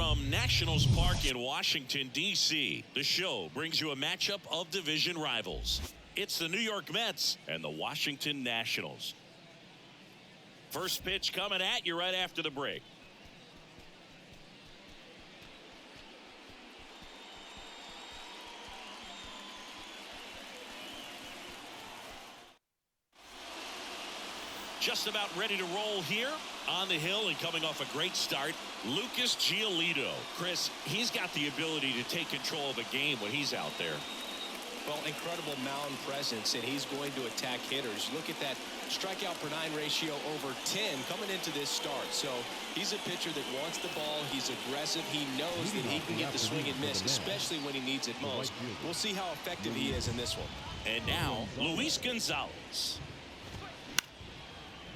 from Nationals Park in Washington, D.C., the show brings you a matchup of division rivals. It's the New York Mets and the Washington Nationals. First pitch coming at you right after the break. Just about ready to roll here on the hill and coming off a great start, Lucas Giolito. Chris, he's got the ability to take control of a game when he's out there. Well, incredible mound presence, and he's going to attack hitters. Look at that strikeout per 9 ratio over 10 coming into this start. So he's a pitcher that wants the ball. He's aggressive. He knows that he can get the swing and miss, especially when he needs it most. We'll see how effective he is in this one. And now, Luis Gonzalez.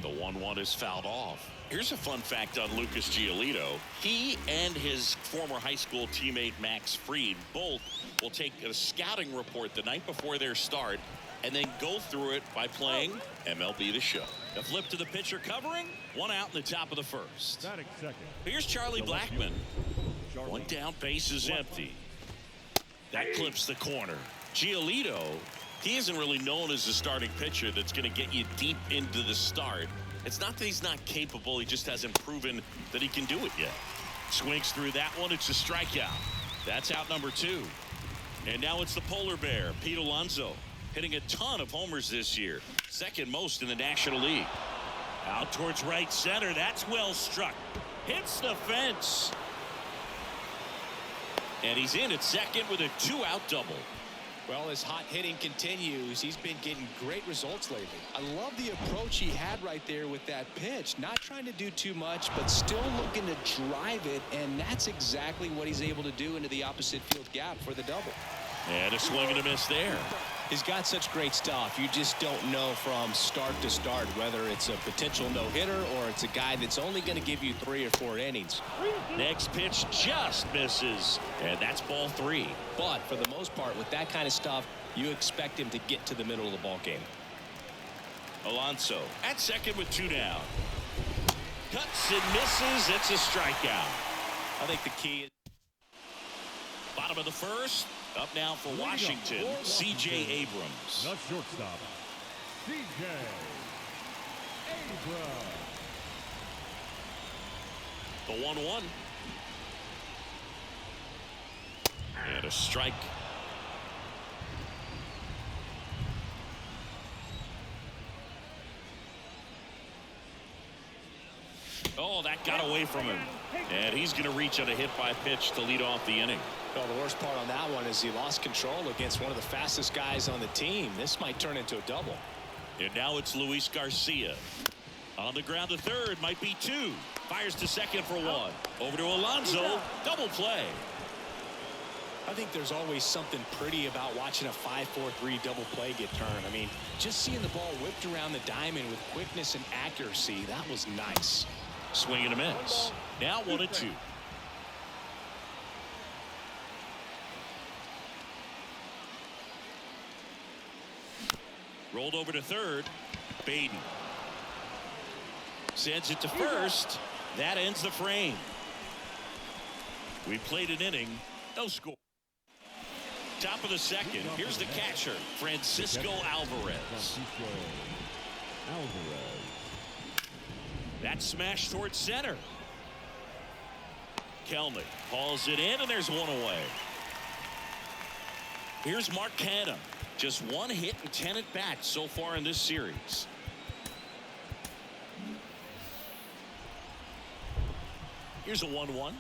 The 1-1 is fouled off. Here's a fun fact on Lucas Giolito. He and his former high school teammate Max Fried both will take a scouting report the night before their start and then go through it by playing MLB The Show. The flip to the pitcher covering. 1 out in the top of the first. Here's Charlie Blackmon. 1 down, base is empty. That clips the corner. Giolito, he isn't really known as a starting pitcher that's going to get you deep into the start. It's not that he's not capable. He just hasn't proven that he can do it yet. Swings through that one. It's a strikeout. That's out number 2. And now it's the polar bear, Pete Alonso, hitting a ton of homers this year. Second most in the National League. Out towards right center. That's well struck. Hits the fence. And he's in at second with a 2-out double. Well, his hot hitting continues. He's been getting great results lately. I love the approach he had right there with that pitch. Not trying to do too much, but still looking to drive it, and that's exactly what he's able to do into the opposite field gap for the double. And a swing and a miss there. He's got such great stuff. You just don't know from start to start whether it's a potential no-hitter or it's a guy that's only going to give you 3 or 4 innings. Next pitch just misses, and that's ball 3. But for the most part, with that kind of stuff, you expect him to get to the middle of the ball game. Alonso at second with 2 down. Cuts and misses. It's a strikeout. I think the key is bottom of the first. Up now for Washington, C.J. Abrams. The shortstop, C.J. Abrams. The 1-1. And a strike. Oh, that got away from him. And he's going to reach on a hit by pitch to lead off the inning. Well, the worst part on that one is he lost control against one of the fastest guys on the team. This might turn into a double. And now it's Luis Garcia. On the ground to third, might be 2. Fires to second for 1. Over to Alonso. Double play. I think there's always something pretty about watching a 5-4-3 double play get turned. I mean, just seeing the ball whipped around the diamond with quickness and accuracy, that was nice. Swing and a miss. Now 1-2. Rolled over to third. Baden sends it to first. That ends the frame. We played an inning. No score. Top of the second. Here's the catcher, Francisco Alvarez. That smash towards center. Kelnick hauls it in, and there's 1 away. Here's Mark Canha. Just 1 hit and 10 at bats so far in this series. Here's a 1-1.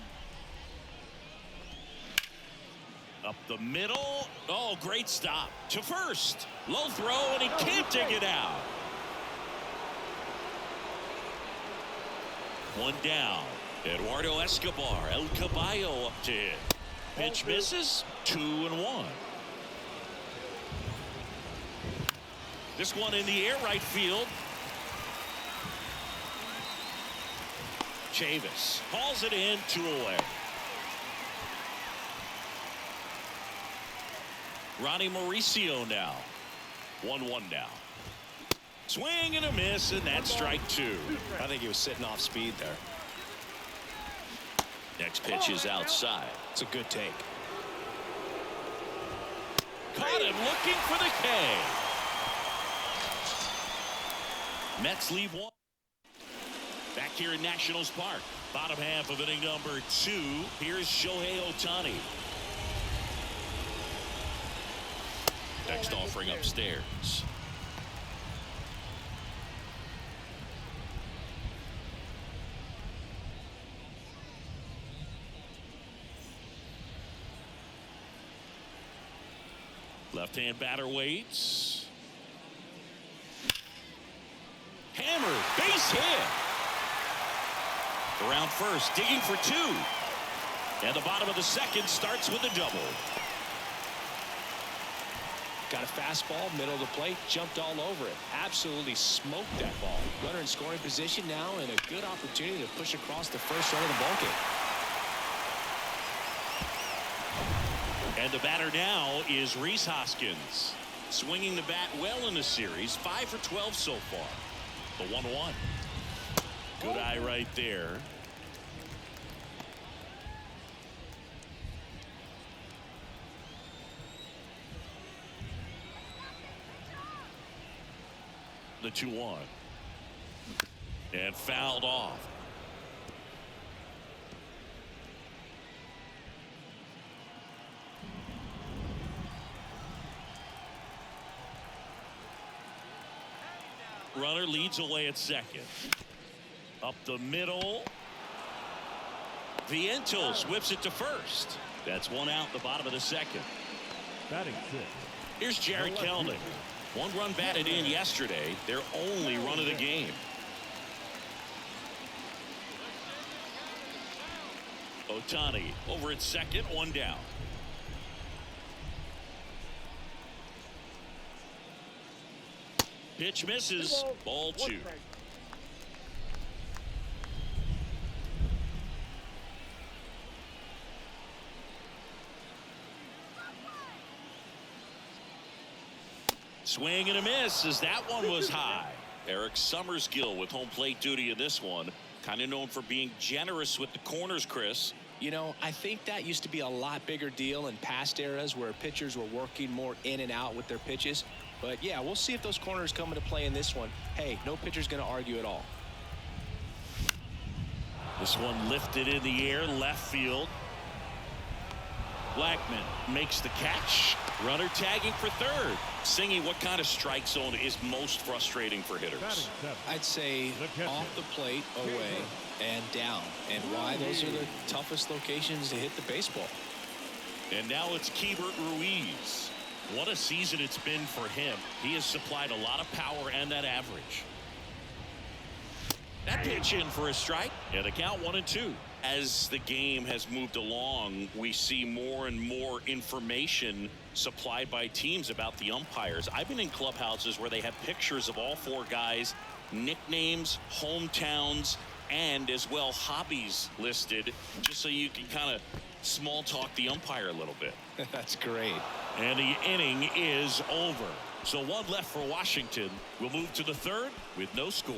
Up the middle. Oh, great stop. To first. Low throw, and he can't dig it out. 1 down. Eduardo Escobar, El Caballo up to hit. Pitch misses. 2-1. This one in the air right field. Chavis hauls it in, 2 away. Ronnie Mauricio now. 1-1 now. Swing and a miss, and that's strike 2. I think he was sitting off speed there. Next pitch is outside. It's a good take. Caught him looking for the K. Mets leave one. Back here in Nationals Park. Bottom half of inning number 2. Here's Shohei Ohtani. Next offering upstairs. Left-hand batter waits. Hammered, base hit. Around first, digging for 2. And the bottom of the second starts with a double. Got a fastball, middle of the plate, jumped all over it. Absolutely smoked that ball. Runner in scoring position now, and a good opportunity to push across the first run of the ballgame. And the batter now is Rhys Hoskins. Swinging the bat well in the series. 5 for 12 so far. The 1-1. Good eye right there. The 2-1. And fouled off. Runner leads away at second. Up the middle. Vientos whips it to first. That's one out the bottom of the second. Batting 6. Here's Jared Kelnick. 1 run batted in yesterday. Their only run of the game. Ohtani over at second, 1 down. Pitch misses. Ball 2. Swing and a miss as that one was high. Eric Summerskill with home plate duty in this one. Kind of known for being generous with the corners, Chris. You know, I think that used to be a lot bigger deal in past eras where pitchers were working more in and out with their pitches. But yeah, we'll see if those corners come into play in this one. Hey, no pitcher's going to argue at all. This one lifted in the air, left field. Blackman makes the catch. Runner tagging for third. Singy, what kind of strike zone is most frustrating for hitters? I'd say off the plate, away, and down. And why? Those are the toughest locations to hit the baseball. And now it's Keibert Ruiz. What a season it's been for him. He has supplied a lot of power and that average. That pitch in for a strike. And the count 1-2. As the game has moved along, we see more and more information supplied by teams about the umpires. I've been in clubhouses where they have pictures of all 4 guys, nicknames, hometowns, and as well hobbies listed, just so you can kind of small talk the umpire a little bit. That's great. And the inning is over. So 1 left for Washington. We'll move to the 3rd with no score.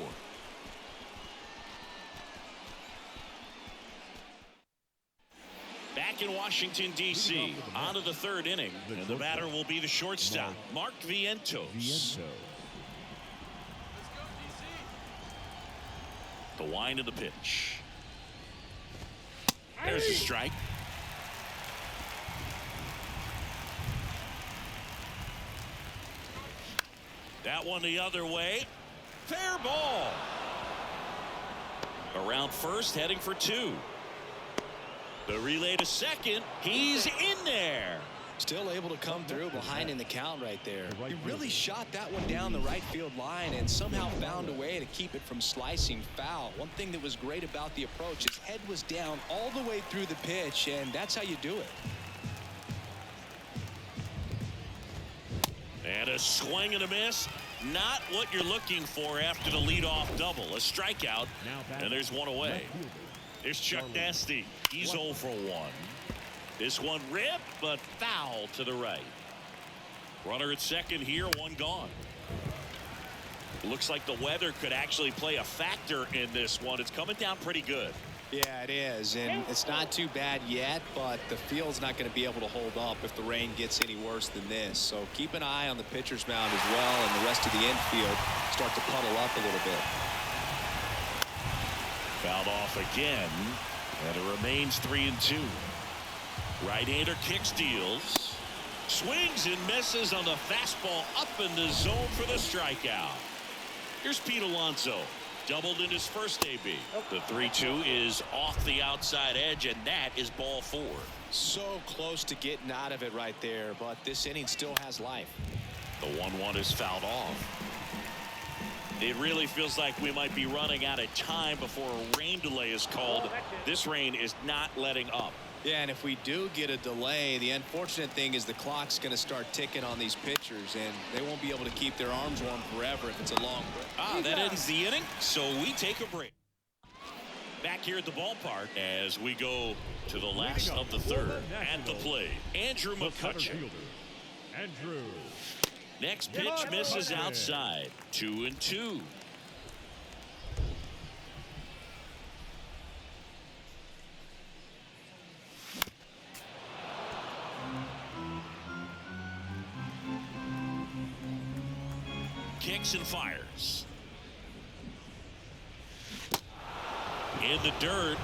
Back in Washington, D.C. On to the 3rd inning. And the batter will be the shortstop, Mark Vientos. The wind of the pitch. There's a strike. That one the other way. Fair ball. Around first, heading for 2. The relay to second. He's in there. Still able to come through behind in the count right there. He really shot that one down the right field line and somehow found a way to keep it from slicing foul. One thing that was great about the approach, his head was down all the way through the pitch, and that's how you do it. And a swing and a miss. Not what you're looking for after the leadoff double. A strikeout, and there's one away. There's Chuck Nasty. He's 0 for 1. This one ripped, but foul to the right. Runner at second here, 1 gone. Looks like the weather could actually play a factor in this one. It's coming down pretty good. Yeah, it is, and it's not too bad yet, but the field's not going to be able to hold up if the rain gets any worse than this. So keep an eye on the pitcher's mound as well, and the rest of the infield start to puddle up a little bit. Fouled off again, and it remains 3-2. Right-hander kicks, deals, swings and misses on the fastball up in the zone for the strikeout. Here's Pete Alonso. Doubled in his first AB. The 3-2 is off the outside edge, and that is ball 4. So close to getting out of it right there, but this inning still has life. The 1-1 is fouled off. It really feels like we might be running out of time before a rain delay is called. This rain is not letting up. Yeah, and if we do get a delay, the unfortunate thing is the clock's going to start ticking on these pitchers, and they won't be able to keep their arms warm forever if it's a long break. That ends the inning, so we take a break. Back here at the ballpark as we go to the last of the third. At the plate, Andrew McCutcheon. Andrew. Next pitch misses outside. 2-2. Kicks and fires. In the dirt.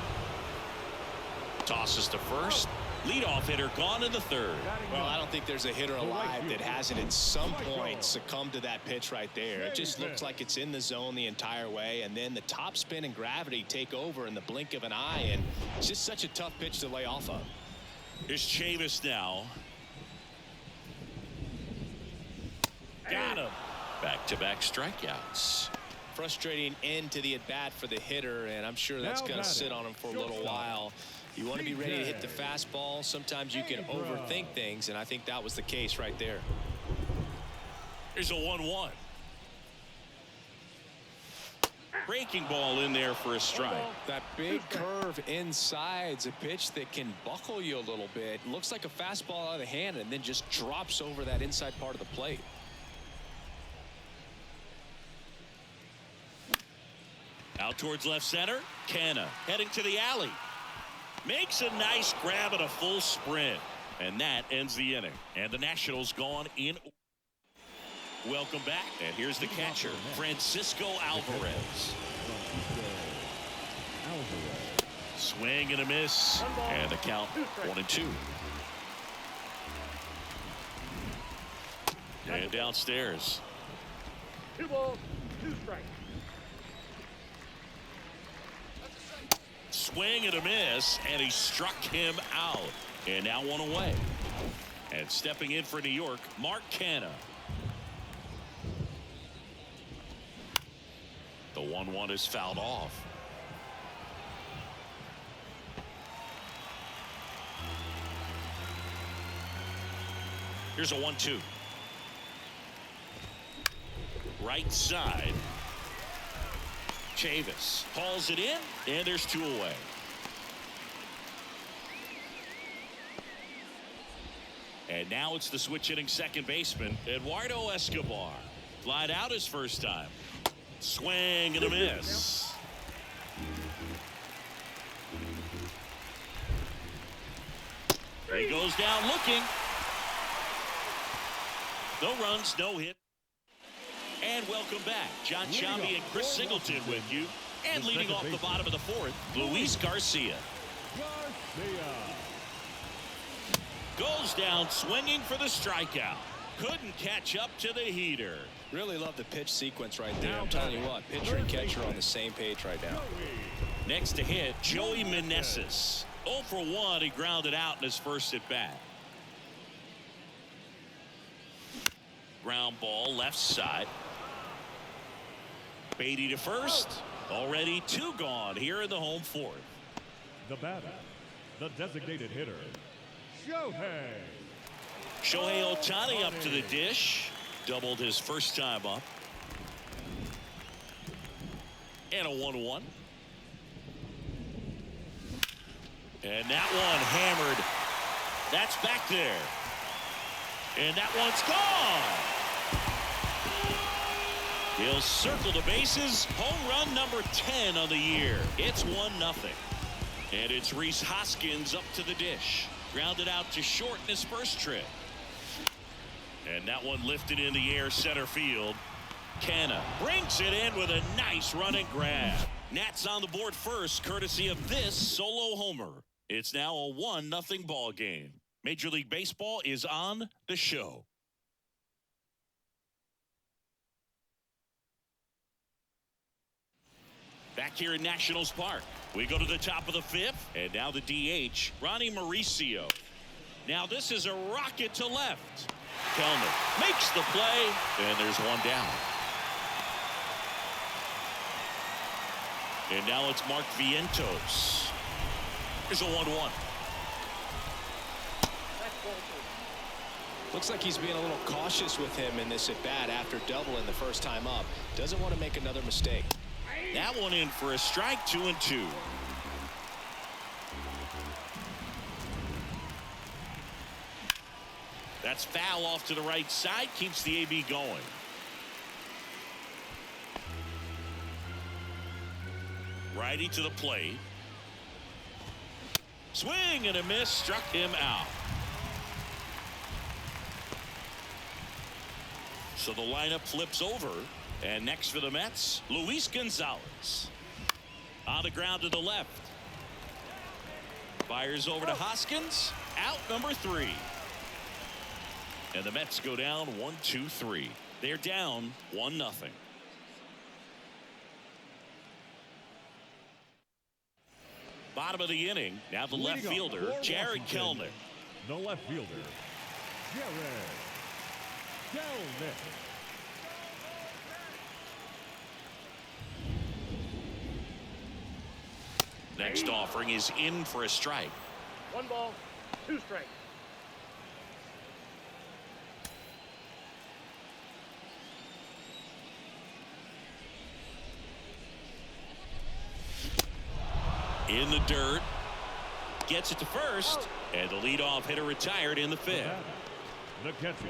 Tosses to first. Leadoff hitter gone in the third. Well, I don't think there's a hitter alive that hasn't at some point succumbed to that pitch right there. It just looks like it's in the zone the entire way, and then the top spin and gravity take over in the blink of an eye, and it's just such a tough pitch to lay off of. Here's Chavis now. Got him. Back-to-back strikeouts. Frustrating end to the at-bat for the hitter, and I'm sure that's going to sit on him for a little while. You want to be ready to hit the fastball. Sometimes you can overthink things, and I think that was the case right there. Here's a 1-1. Breaking ball in there for a strike. That big curve inside's a pitch that can buckle you a little bit. Looks like a fastball out of the hand and then just drops over that inside part of the plate. Out towards left center. Canna heading to the alley. Makes a nice grab at a full sprint. And that ends the inning. And the Nationals gone in. Welcome back. And here's the catcher, Francisco Alvarez. Swing and a miss. And the count 1-2. And downstairs. 2 balls, 2 strikes. Swing and a miss, and he struck him out. And now 1 away. And stepping in for New York, Mark Canna. The 1-1 is fouled off. Here's a 1-2. Right side. Chavis hauls it in, and there's 2 away. And now it's the switch hitting second baseman, Eduardo Escobar. Flied out his first time. Swing and a miss. He goes down looking. No runs, no hit. And welcome back. John Chambi and Chris Singleton with you. And leading off the bottom of the 4th, Luis Garcia. Goes down swinging for the strikeout. Couldn't catch up to the heater. Really love the pitch sequence right there. I'm telling you what, pitcher and catcher on the same page right now. Next to hit, Joey Meneses. 0 for 1. He grounded out in his first at bat. Ground ball left side. Beatty to first. Already 2 gone here in the home 4th. The batter, the designated hitter, Shohei. Shohei Ohtani up to the dish. Doubled his first time up. And a 1-1. And that one hammered. That's back there. And that one's gone. He'll circle the bases. Home run number 10 on the year. It's 1-0. And it's Rhys Hoskins up to the dish. Grounded out to short in his first trip. And that one lifted in the air center field. Canna brings it in with a nice running grab. Nats on the board first, courtesy of this solo homer. It's now a 1-0 ball game. Major League Baseball is on the show. Back here in Nationals Park, we go to the top of the 5th, and now the DH, Ronnie Mauricio. Now this is a rocket to left. Kellner makes the play, and there's one down. And now it's Mark Vientos. Here's a 1-1. Looks like he's being a little cautious with him in this at bat after doubling the first time up. Doesn't want to make another mistake. That one in for a strike, 2-2. That's foul off to the right side, keeps the AB going. Righty to the plate. Swing and a miss, struck him out. So the lineup flips over. And next for the Mets, Luis Gonzalez. On the ground to the left. Fires over to Hoskins. Out number 3. And the Mets go down 1-2-3. They're down 1-0. Bottom of the inning. Now the left fielder, Jared Kellner. The left fielder, Jared Kellner. Next offering is in for a strike. 1 ball, 2 strikes. In the dirt. Gets it to first. And the leadoff hitter retired in the 5th. The catcher,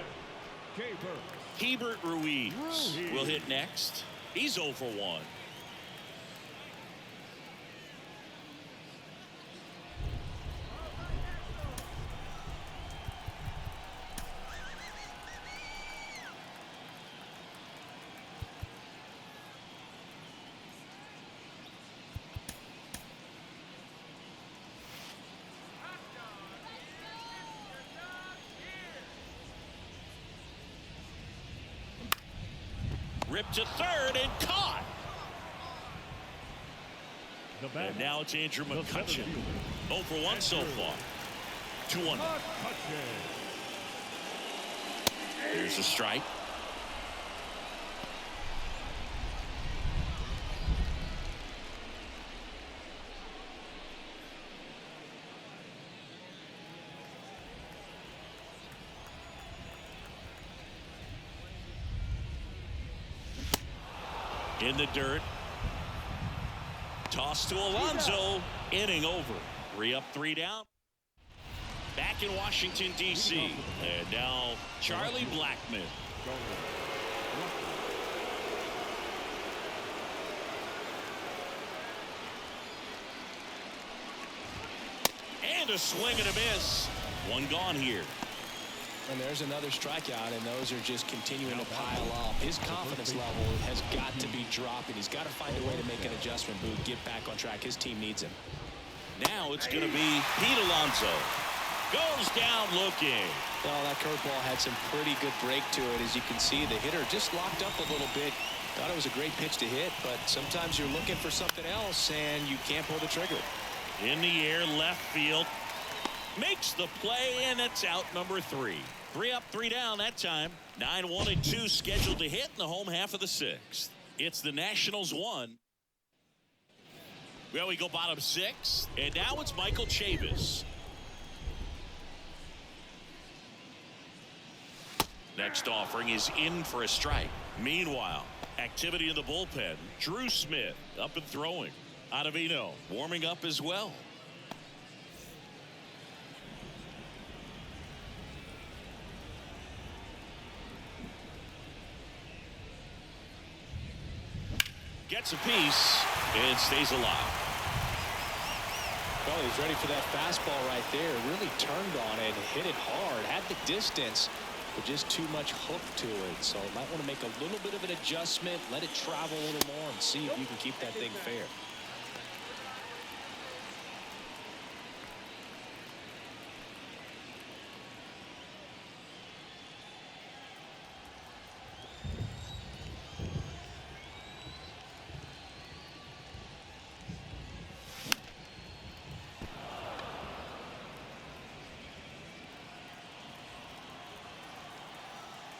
Hebert Ruiz will hit next. He's 0 for 1. Ripped to third and caught. And now it's Andrew McCutchen. 0 for 1 so far. 2-1. Here's a strike. In the dirt. Toss to Alonso. Inning over. 3 up, 3 down. Back in Washington, D.C. And now Charlie Blackmon. And a swing and a miss. One gone here. And there's another strikeout, and those are just continuing to pile up. His confidence level has got to be dropping. He's got to find a way to make an adjustment, Boo, get back on track. His team needs him. Now it's going to be Pete Alonso. Goes down looking. Well, that curveball had some pretty good break to it. As you can see, the hitter just locked up a little bit. Thought it was a great pitch to hit, but sometimes you're looking for something else, and you can't pull the trigger. In the air, left field. Makes the play, and it's out number 3. 3 up, 3 down that time. 9-1 and 2 scheduled to hit in the home half of the 6th. It's the Nationals 1. Well, we go bottom 6, and now it's Michael Chavis. Next offering is in for a strike. Meanwhile, activity in the bullpen. Drew Smith up and throwing. Ottavino warming up as well. Gets a piece and stays alive. Well, Well, he's ready for that fastball right there. Really turned on it, hit it hard, had the distance, but just too much hook to it. So might want to make a little bit of an adjustment, let it travel a little more, and see if you can keep that thing fair.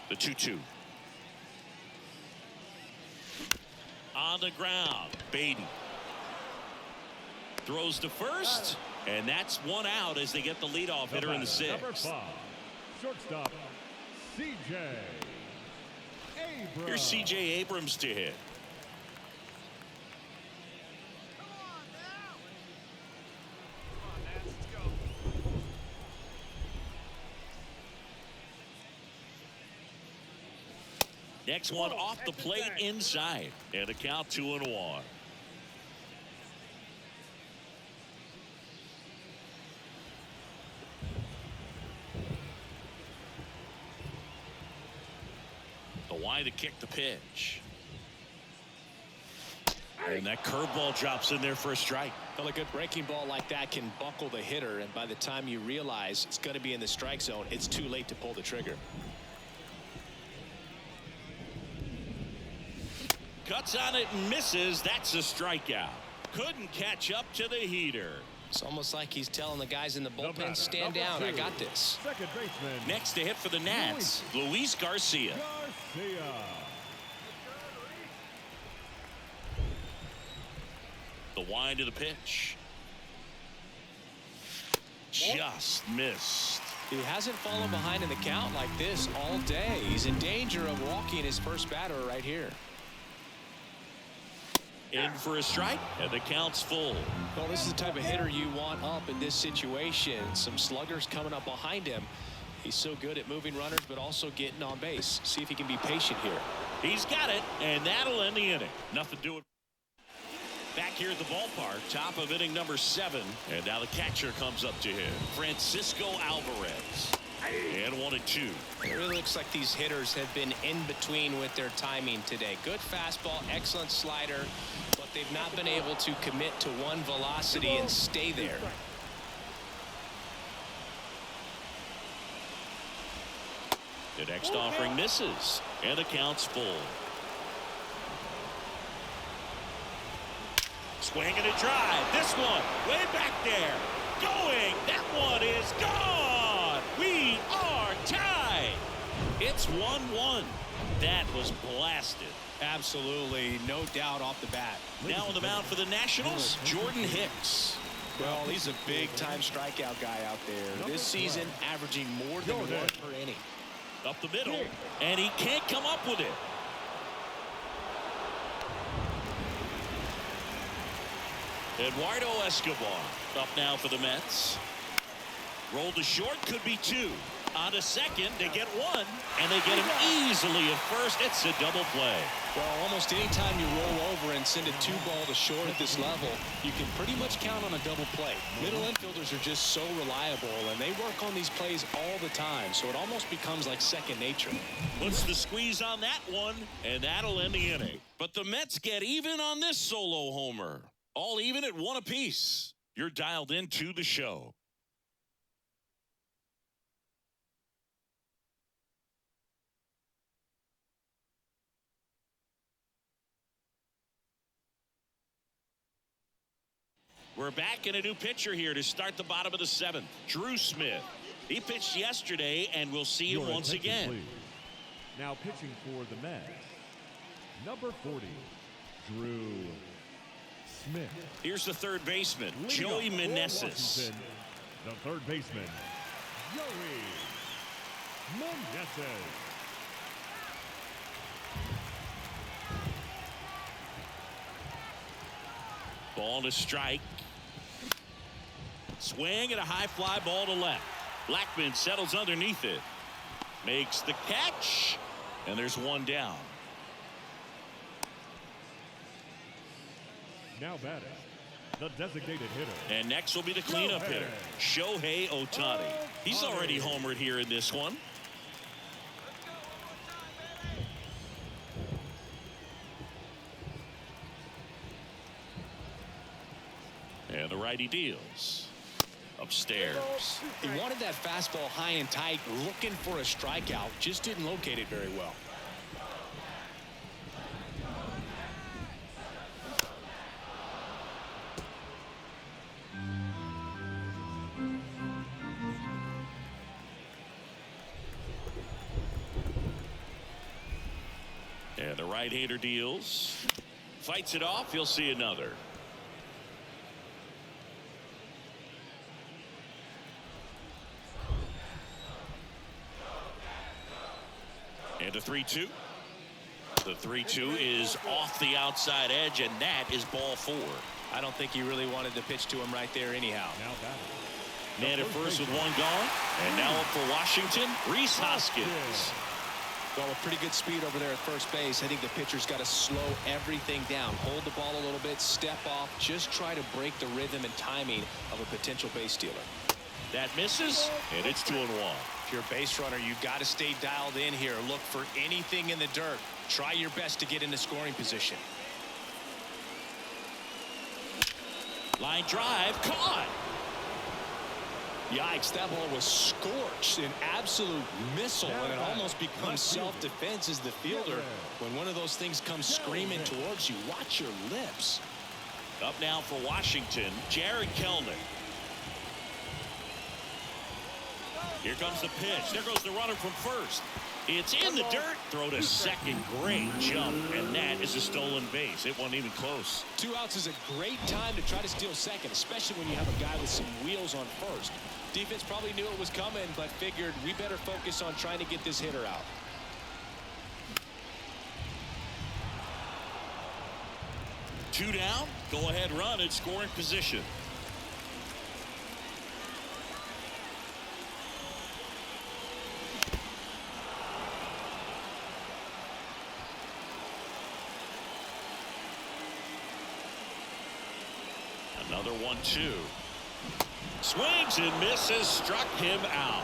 The 2-2. On the ground, Beatty throws to first, and that's one out as they get the leadoff hitter in the Number sixth. 5, shortstop, C.J. Abrams. Here's C.J. Abrams to hit. Next one off the plate inside, and a count 2-1. The wide to kick the pitch. And that curveball drops in there for a strike. Well, a good breaking ball like that can buckle the hitter, and by the time you realize it's going to be in the strike zone, it's too late to pull the trigger. Cuts on it and misses. That's a strikeout. Couldn't catch up to the heater. It's almost like he's telling the guys in the bullpen, batter, stand number down, 2, I got this. second baseman, Next to hit for the Nats, Luis Garcia. Garcia. The wind of the pitch. Just missed. He hasn't fallen behind in the count like this all day. He's in danger of walking his first batter right here. In for a strike, and the count's full. Well, this is the type of hitter you want up in this situation. Some sluggers coming up behind him. He's so good at moving runners, but also getting on base. See if he can be patient here. He's got it, and that'll end the inning. Nothing to it. Back here at the ballpark, top of inning number 7, and now the catcher comes up to him, Francisco Alvarez. And 1-2. It really looks like these hitters have been in between with their timing today. Good fastball, excellent slider, but they've not been able to commit to one velocity and stay there. The next offering misses, and the count's full. Swing and a drive. This one way back there. Going. That one is gone. We are tied. It's 1-1. That was blasted. Absolutely, no doubt off the bat. Now on the mound for the Nationals, Jordan Hicks. Well, he's a big-time strikeout guy out there. This season, averaging more than 1 per inning. Up the middle, and he can't come up with it. Eduardo Escobar up now for the Mets. Rolled to short, could be 2. On to second, they get 1, and they get him easily at first. It's a double play. Well, almost any time you roll over and send a 2-ball to short at this level, you can pretty much count on a double play. Middle infielders are just so reliable, and they work on these plays all the time, so it almost becomes like second nature. Puts the squeeze on that one, and that'll end the inning. But the Mets get even on this solo homer. All even at 1 apiece. You're dialed into the show. We're back in a new pitcher here to start the bottom of the 7th. Drew Smith. He pitched yesterday, and we'll see him once again. Please. Now pitching for the Mets, number 40, Drew Smith. Here's the third baseman, Leading Joey up for Meneses. Washington, the third baseman, Joey Meneses. Ball to strike. Swing and a high fly ball to left. Blackman settles underneath it. Makes the catch. And there's 1 down. Now batting, the designated hitter. And next will be the cleanup hitter, Shohei Ohtani. He's already homered here in this one. And the righty deals. Upstairs. He wanted that fastball high and tight, looking for a strikeout. Just didn't locate it very well. And the right-hander deals. Fights it off. He'll see another. And a 3-2. The 3-2 is off the outside edge, and that is ball 4. I don't think he really wanted to pitch to him right there anyhow. Man at first with one gone. And now up for Washington, Rhys Hoskins. Well, with pretty good speed over there at first base. I think the pitcher's got to slow everything down. Hold the ball a little bit, step off, just try to break the rhythm and timing of a potential base stealer. That misses, and it's 2-1. If you're a base runner, you've got to stay dialed in here. Look for anything in the dirt. Try your best to get into scoring position. Line drive, caught. Yikes, that ball was scorched, an absolute missile, and it almost becomes self-defense as the fielder. When one of those things comes screaming towards you, watch your lips. Up now for Washington, Jared Kelenic. Here comes the pitch. There goes the runner from first. It's in the dirt. Throw to second. Great jump. And that is a stolen base. It wasn't even close. 2 outs is a great time to try to steal second, especially when you have a guy with some wheels on first. Defense probably knew it was coming, but figured we better focus on trying to get this hitter out. Two down. Go ahead run at scoring position. Another 1-2. Swings and misses. Struck him out.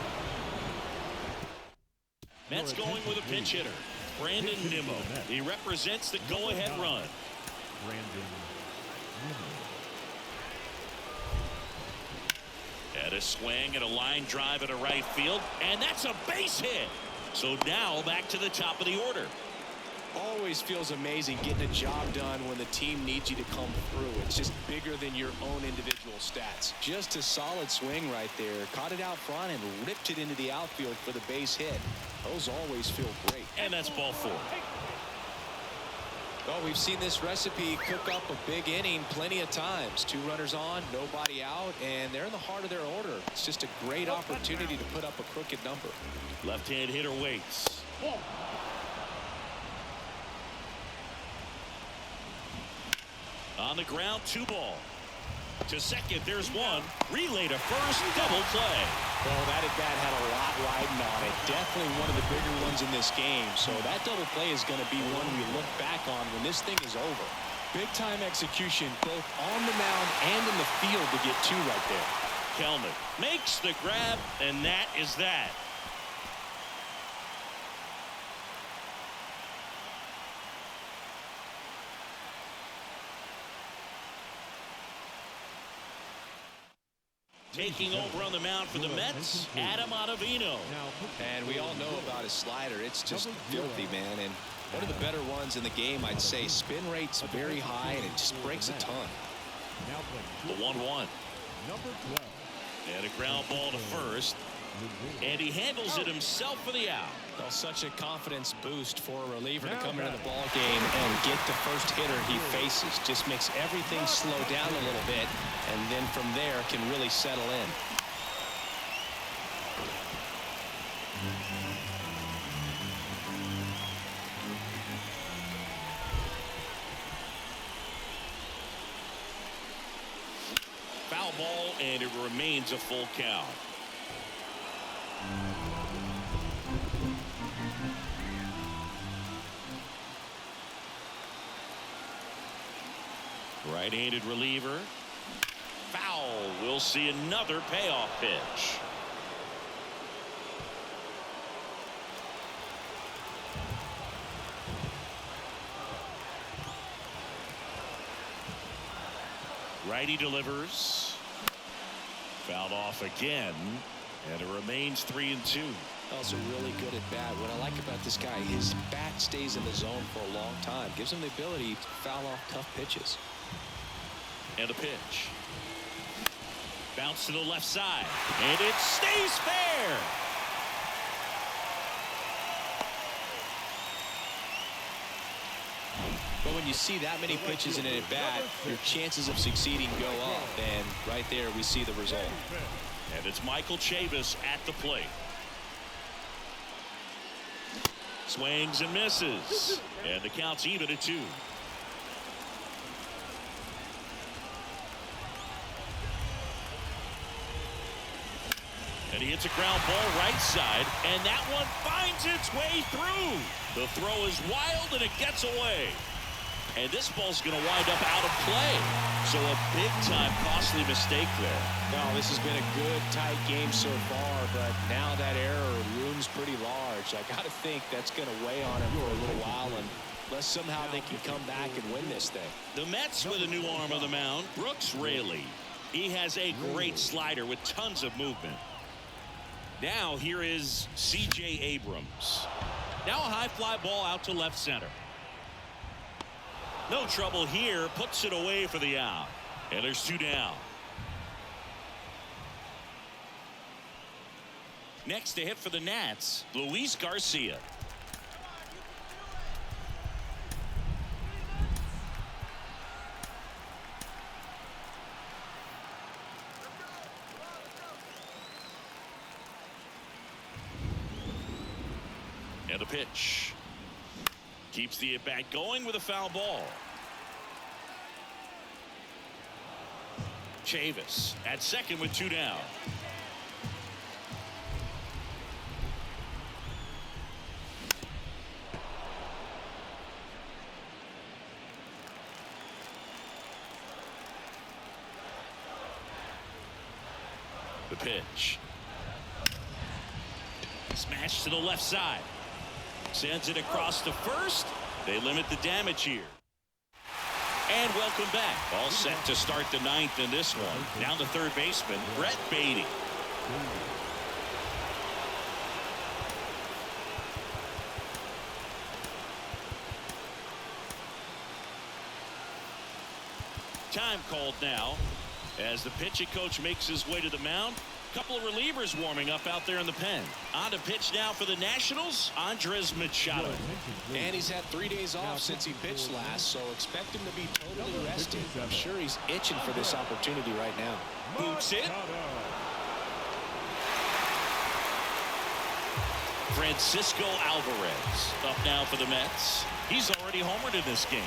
Mets going with a pinch hitter, Brandon Nimmo. He represents the go-ahead run. Brandon Nimmo. At a swing and a line drive at a right field, and that's a base hit. So now back to the top of the order. Always feels amazing getting a job done when the team needs you to come through. It's just bigger than your own individual stats. Just a solid swing right there. Caught it out front and ripped it into the outfield for the base hit. Those always feel great. And that's ball 4. Well, we've seen this recipe cook up a big inning plenty of times. 2 runners on, nobody out, and they're in the heart of their order. It's just a great opportunity to put up a crooked number. Left-hand hitter waits. On the ground, 2 ball. To second, there's 1. Relay to first, double play. Well, that at-bat had a lot riding on it. Definitely one of the bigger ones in this game. So that double play is going to be one we look back on when this thing is over. Big-time execution both on the mound and in the field to get 2 right there. Kelenic makes the grab, and that is that. Taking over on the mound for the Mets, Adam Ottavino. And we all know about his slider. It's just filthy, man. And one of the better ones in the game, I'd say. Spin rate's very high, and it just breaks a ton. The 1-1. Number 12. And a ground ball to first. And he handles it himself for the out. Well, such a confidence boost for a reliever to come into the ball game and get the first hitter he faces. Just makes everything slow down a little bit, and then from there can really settle in. Foul ball, and it remains a full count. Right-handed reliever. foul. We'll see another payoff pitch. Righty delivers. Fouled off again, and it remains 3-2. Also really good at bat. What I like about this guy, his bat stays in the zone for a long time. Gives him the ability to foul off tough pitches. And a pitch. Bounce to the left side, and it stays fair. But when you see that many pitches in an at-bat, your chances of succeeding go up. And right there, we see the result. And it's Michael Chavis at the plate. Swings and misses. And the count's even at 2. And he hits a ground ball right side, and that one finds its way through. The throw is wild, and it gets away. And this ball's going to wind up out of play. So a big-time costly mistake there. Well, this has been a good, tight game so far, but now that error looms pretty large. I got to think that's going to weigh on him for a little while, unless somehow they can come back and win this thing. The Mets with a new arm on the mound, Brooks Raley. He has a great slider with tons of movement. Now here is C.J. Abrams. Now a high fly ball out to left center. No trouble here, puts it away for the out. And there's 2 down. Next to hit for the Nats, Luis Garcia. And a pitch. Keeps the at-bat going with a foul ball. Chavis at second with 2 down. The pitch. Smash to the left side. Sends it across to first. They limit the damage here. And welcome back. All set to start the 9th in this one. Down to third baseman, Brett Beatty. Time called now as the pitching coach makes his way to the mound. Couple of relievers warming up out there in the pen. On to pitch now for the Nationals, Andres Machado. And he's had 3 days off since he pitched last, so expect him to be totally rested. I'm sure he's itching for this opportunity right now. Boots it. Francisco Alvarez up now for the Mets. He's already homered in this game.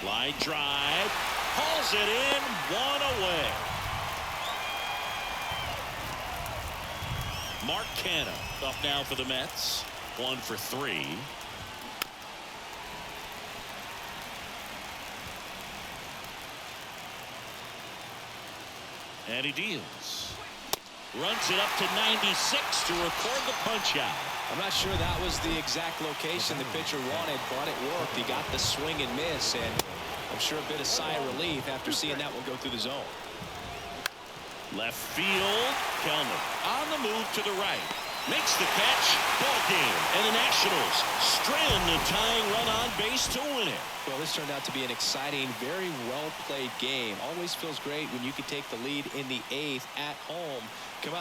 Line drive. Hauls it in. 1 away. Mark Canha up now for the Mets. 1 for 3. And he deals. Runs it up to 96 to record the punch out. I'm not sure that was the exact location the pitcher wanted, but it worked. He got the swing and miss, and I'm sure a bit of sigh of relief after seeing that one go through the zone. Left field, Kellner on the move to the right. Makes the catch, ball game, and the Nationals strand the tying run on base to win it. Well, this turned out to be an exciting, very well-played game. Always feels great when you can take the lead in the 8th at home. Come out